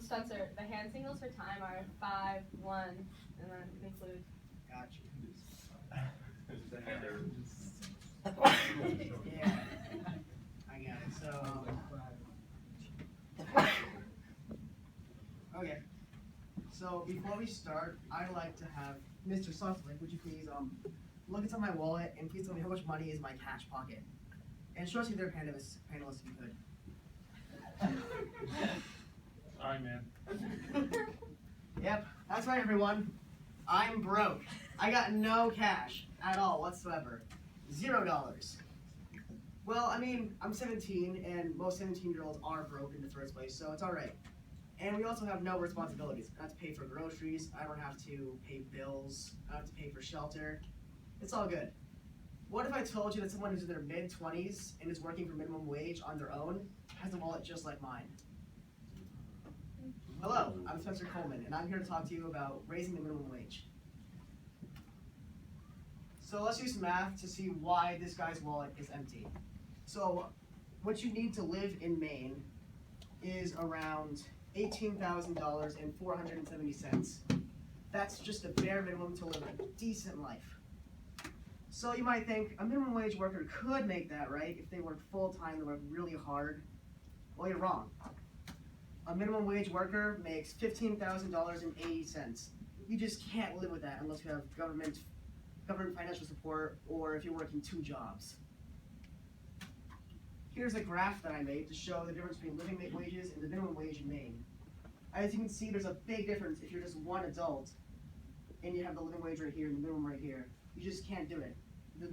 Spencer, the hand signals for time are 5, 1, and then include. Got you. Yeah. Yeah, I got it. So, okay. So before we start, I'd like to have Mr. Susslick, would you please look inside my wallet and please tell me how much money is in my cash pocket, and show us the other panelists if you could. Sorry, man. Yep, that's right, everyone. I'm broke. I got no cash at all whatsoever. $0. Well, I mean, I'm 17, and most 17-year-olds are broke in the first place, so it's all right. And we also have no responsibilities. I don't have to pay for groceries. I don't have to pay bills. I don't have to pay for shelter. It's all good. What if I told you that someone who's in their mid-20s and is working for minimum wage on their own has a wallet just like mine? Hello, I'm Spencer Coleman, and I'm here to talk to you about raising the minimum wage. So let's do some math to see why this guy's wallet is empty. So what you need to live in Maine is around $18,470. That's just the bare minimum to live a decent life. So you might think a minimum wage worker could make that, right? If they work full time, they work really hard. Well, you're wrong. A minimum wage worker makes $15,080. You just can't live with that unless you have government financial support or if you're working 2 jobs. Here's a graph that I made to show the difference between living wages and the minimum wage in Maine. As you can see, there's a big difference if you're just one adult and you have the living wage right here and the minimum right here. You just can't do it. The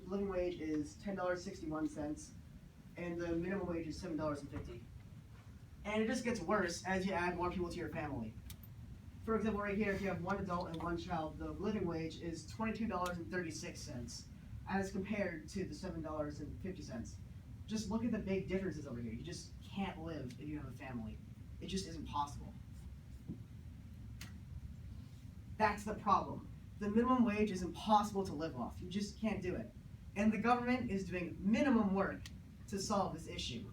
living wage is $10.61 and the minimum wage is $7.50. And it just gets worse as you add more people to your family. For example, right here, if you have one adult and one child, the living wage is $22.36 as compared to the $7.50. Just look at the big differences over here. You just can't live if you have a family. It just isn't possible. That's the problem. The minimum wage is impossible to live off. You just can't do it. And the government is doing minimum work to solve this issue.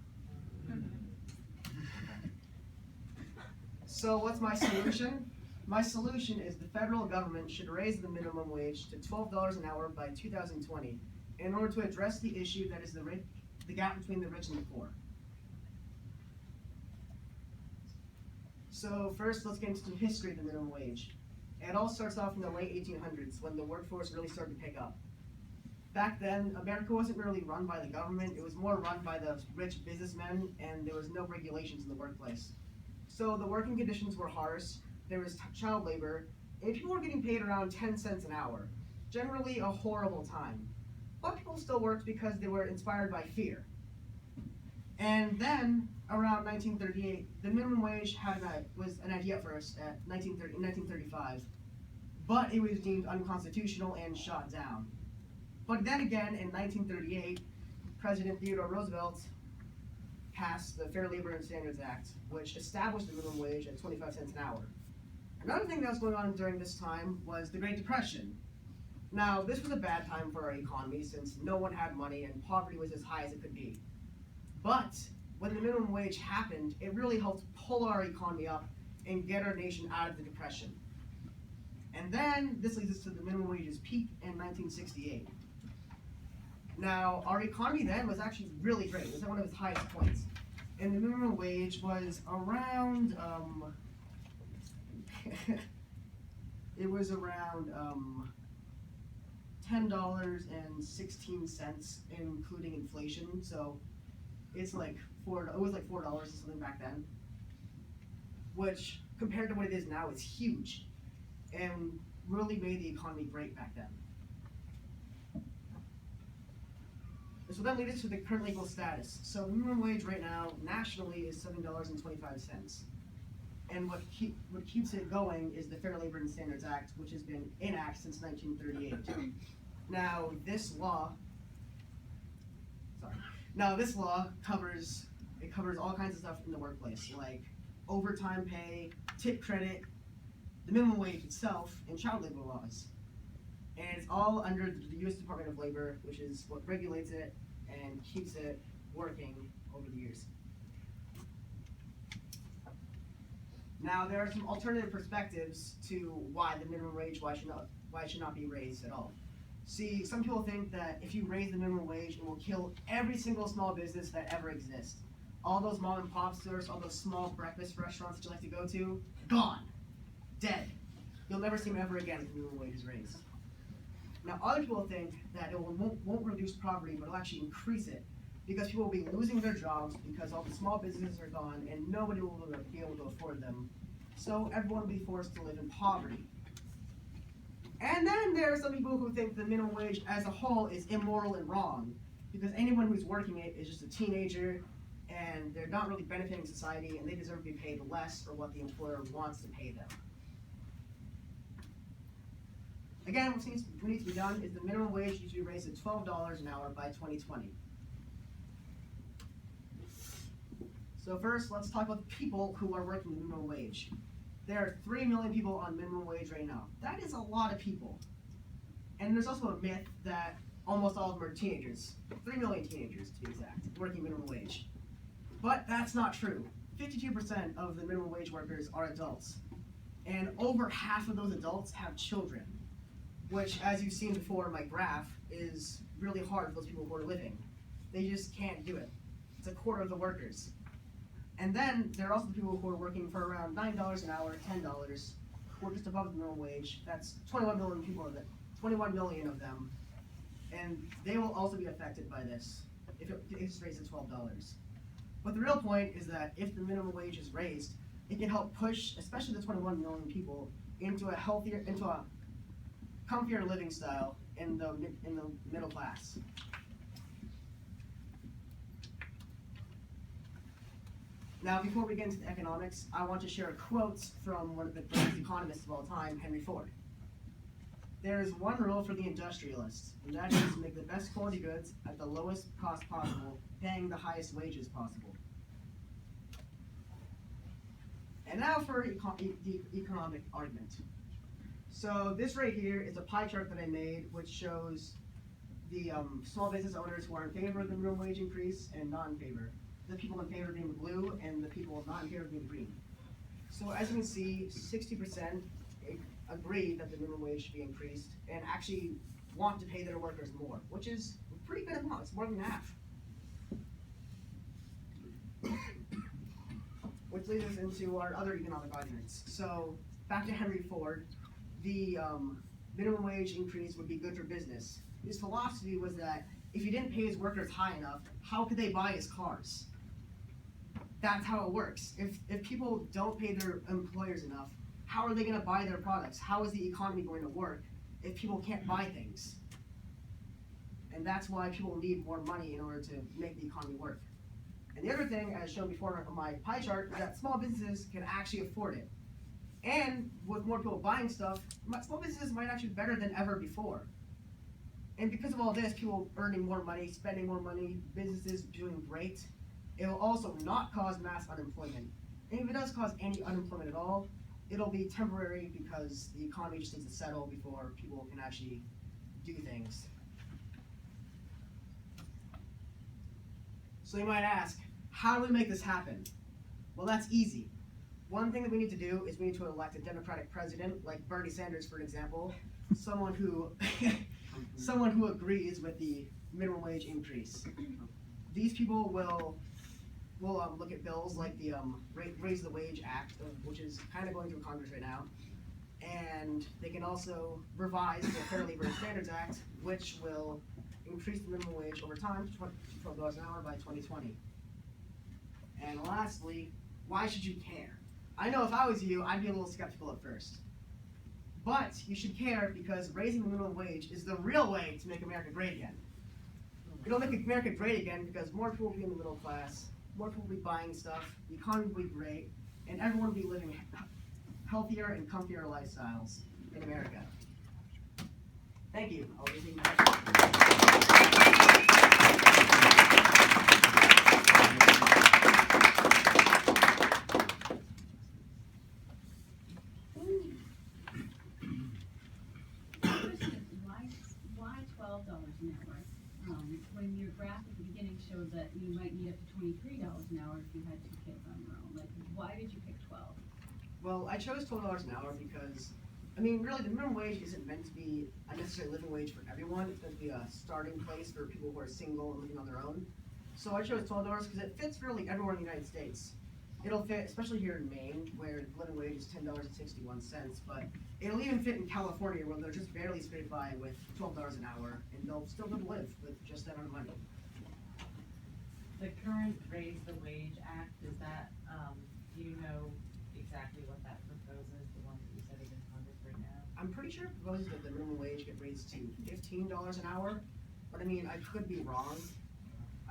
So what's my solution? My solution is the federal government should raise the minimum wage to $12 an hour by 2020 in order to address the issue that is the gap between the rich and the poor. So first, let's get into the history of the minimum wage. It all starts off in the late 1800s when the workforce really started to pick up. Back then, America wasn't really run by the government. It was more run by the rich businessmen, and there was no regulations in the workplace. So the working conditions were harsh, there was child labor, and people were getting paid around 10 cents an hour. Generally a horrible time. But people still worked because they were inspired by fear. And then, around 1938, the minimum wage was an idea at first in 1935, but it was deemed unconstitutional and shot down. But then again, in 1938, President Theodore Roosevelt passed the Fair Labor and Standards Act, which established the minimum wage at 25 cents an hour. Another thing that was going on during this time was the Great Depression. Now, this was a bad time for our economy since no one had money and poverty was as high as it could be. But when the minimum wage happened, it really helped pull our economy up and get our nation out of the Depression. And then this leads us to the minimum wage's peak in 1968. Now, our economy then was actually really great. It was at one of its highest points. And the minimum wage was around, it was around $10.16, including inflation. So it's like it was like $4 or something back then, which compared to what it is now, is huge, and really made the economy great back then. So that leads us to the current legal status. So the minimum wage right now, nationally, is $7.25. And what keeps it going is the Fair Labor and Standards Act, which has been in act since 1938. Now this law covers all kinds of stuff in the workplace, like overtime pay, tip credit, the minimum wage itself, and child labor laws. And it's all under the U.S. Department of Labor, which is what regulates it and keeps it working over the years. Now, there are some alternative perspectives to why the minimum wage, why it should not be raised at all. See, some people think that if you raise the minimum wage, it will kill every single small business that ever exists. All those mom and pop stores, all those small breakfast restaurants that you like to go to, gone, dead. You'll never see them ever again if the minimum wage is raised. Now, other people think that it won't reduce poverty, but it'll actually increase it, because people will be losing their jobs because all the small businesses are gone and nobody will be able to afford them. So everyone will be forced to live in poverty. And then there are some people who think the minimum wage as a whole is immoral and wrong, because anyone who's working it is just a teenager and they're not really benefiting society and they deserve to be paid less for what the employer wants to pay them. Again, what needs to be done is the minimum wage needs to be raised to $12 an hour by 2020. So first, let's talk about the people who are working the minimum wage. There are 3 million people on minimum wage right now. That is a lot of people. And there's also a myth that almost all of them are teenagers. 3 million teenagers, to be exact, working minimum wage. But that's not true. 52% of the minimum wage workers are adults. And over half of those adults have children, which, as you've seen before in my graph, is really hard for those people who are living. They just can't do it. It's a quarter of the workers. And then there are also the people who are working for around $9 an hour, $10, who are just above the minimum wage. That's 21 million people of them, 21 million of them, and they will also be affected by this if it's raised to $12. But the real point is that if the minimum wage is raised, it can help push, especially the 21 million people, into a comfier living style in the middle class. Now, before we get into the economics, I want to share quotes from one of the greatest economists of all time, Henry Ford. There is one rule for the industrialists, and that is to make the best quality goods at the lowest cost possible, paying the highest wages possible. And now for the economic argument. So this right here is a pie chart that I made, which shows the small business owners who are in favor of the minimum wage increase and not in favor. The people in favor being blue and the people not in favor being green. So as you can see, 60% agree that the minimum wage should be increased and actually want to pay their workers more, which is a pretty good amount. It's more than half. Which leads us into our other economic arguments. So back to Henry Ford, the minimum wage increase would be good for business. His philosophy was that if he didn't pay his workers high enough, how could they buy his cars? That's how it works. If people don't pay their employers enough, how are they going to buy their products? How is the economy going to work if people can't buy things? And that's why people need more money in order to make the economy work. And the other thing, as shown before on my pie chart, is that small businesses can actually afford it. And with more people buying stuff, small businesses might actually be better than ever before. And because of all this, people earning more money, spending more money, businesses doing great, it will also not cause mass unemployment. And if it does cause any unemployment at all, it'll be temporary because the economy just needs to settle before people can actually do things. So you might ask, how do we make this happen? Well, that's easy. One thing that we need to do is we need to elect a Democratic president, like Bernie Sanders, for example, someone who agrees with the minimum wage increase. These people will look at bills like the Raise the Wage Act, which is kind of going through Congress right now, and they can also revise the Fair Labor Standards Act, which will increase the minimum wage over time to $12 an hour by 2020. And lastly, why should you care? I know if I was you, I'd be a little skeptical at first. But you should care because raising the minimum wage is the real way to make America great again. It'll make America great again because more people will be in the middle class, more people will be buying stuff, the economy will be great, and everyone will be living healthier and comfier lifestyles in America. Thank you. I'll be taking questions. Why $12 an hour? When your graph at the beginning showed that you might need up to $23 an hour if you had 2 kids on your own. Like, why did you pick 12? Well, I chose $12 an hour because, I mean, really, the minimum wage isn't meant to be a necessary living wage for everyone. It's meant to be a starting place for people who are single and living on their own. So I chose $12 because it fits really everywhere in the United States. It'll fit, especially here in Maine, where the living wage is $10.61, but it'll even fit in California, where they're just barely scraped by with $12 an hour, and they'll still be able to live with just that amount of money. The current Raise the Wage Act, is that, do you know exactly what that proposes, the one that you said is in Congress right now? I'm pretty sure it proposes that the minimum wage get raised to $15 an hour, but I mean, I could be wrong.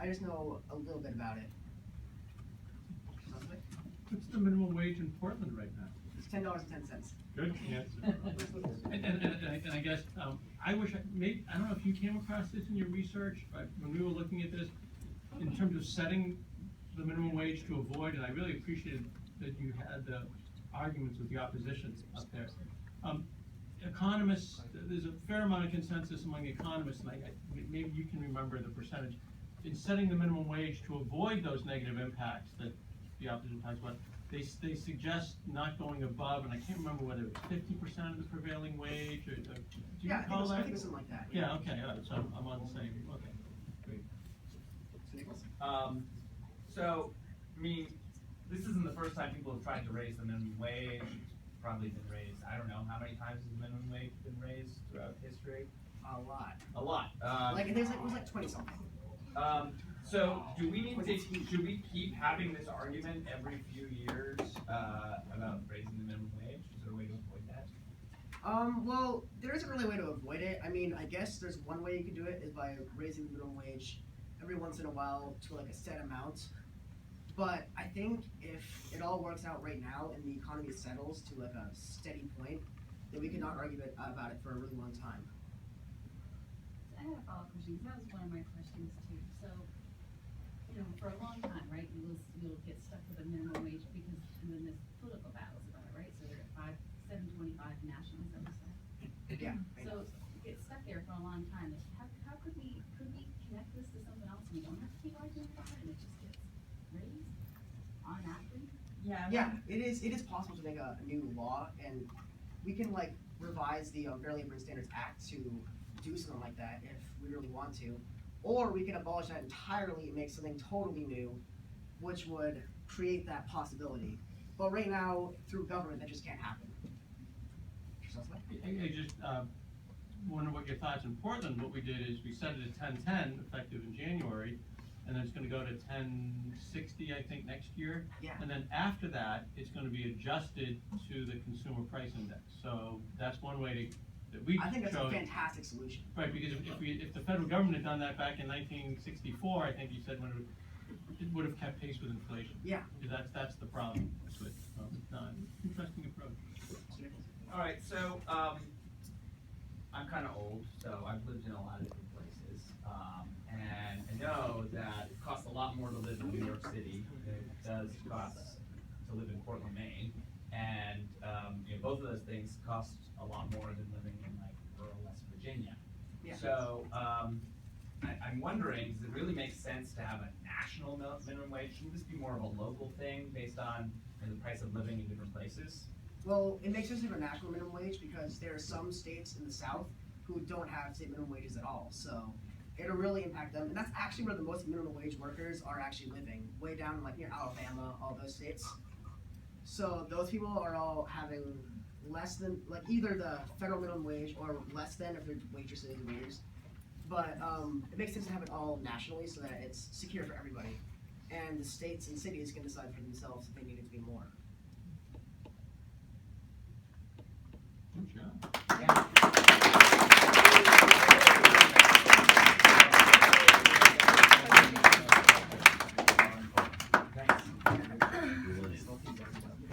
I just know a little bit about it. What's the minimum wage in Portland right now? It's $10.10. Good, yes. And I guess, I wish, I don't know if you came across this in your research, but when we were looking at this, in terms of setting the minimum wage to avoid, and I really appreciated that you had the arguments with the opposition up there. Economists, there's a fair amount of consensus among economists, and maybe you can remember the percentage. In setting the minimum wage to avoid those negative impacts that the opposition talks about, they suggest not going above, and I can't remember whether it's 50% of the prevailing wage, or, do you Yeah, recall I that? think it's something like that. Yeah, okay, all right, so I'm on the same, okay, great. So, I mean, this isn't the first time people have tried to raise the minimum wage. It's probably been raised, I don't know, how many times has the minimum wage been raised throughout history? A lot. A lot. Like, it was like 20 something. So do we need to, should we keep having this argument every few years, about raising the minimum wage? Is there a way to avoid that? Well, there isn't really a way to avoid it. I mean, I guess there's one way you can do it is by raising the minimum wage every once in a while to like a set amount. But I think if it all works out right now and the economy settles to like a steady point, then we cannot argue about it for a really long time. I had a follow-up question, because that was one of my questions too. So, you know, for a long time, right, you'll get stuck with a minimum wage because, and then there's political battles about it, right? So they're at $7.25 nationally, is that what you said? Yeah. So you get stuck there for a long time. Like, how could we connect this to something else? We don't have to keep arguing about it, and it just gets raised automatically? Yeah, it is possible to make a new law, and we can like revise the Fair Labor and Standards Act to do something like that if we really want to, or we can abolish that entirely and make something totally new, which would create that possibility. But right now, through government, that just can't happen. I just wonder what your thoughts in Portland. What we did is we set it at 1010 effective in January, and then it's going to go to 1060 I think next year. Yeah. And then after that, it's going to be adjusted to the consumer price index. So that's one way that we I think that's a showed. fantastic solution. Right, because if the federal government had done that back in 1964, I think you said when it would have kept pace with inflation. Yeah. Because that's the problem with interesting approach. All right, so, I'm kinda old, so I've lived in a lot of different places. And I know that it costs a lot more to live in New York City than it does cost to live in Portland, Maine. And, you know, both of those things cost a lot more than living in like rural West Virginia. Yeah. So, I'm wondering, does it really make sense to have a national minimum wage? Shouldn't this be more of a local thing based on, you know, the price of living in different places? Well, it makes sense to have a national minimum wage because there are some states in the South who don't have state minimum wages at all. So it'll really impact them. And that's actually where the most minimum wage workers are actually living, way down like near Alabama, all those states. So those people are all having less than, like either the federal minimum wage or less than if they're waitresses and waiters. But it makes sense to have it all nationally so that it's secure for everybody. And the states and cities can decide for themselves if they need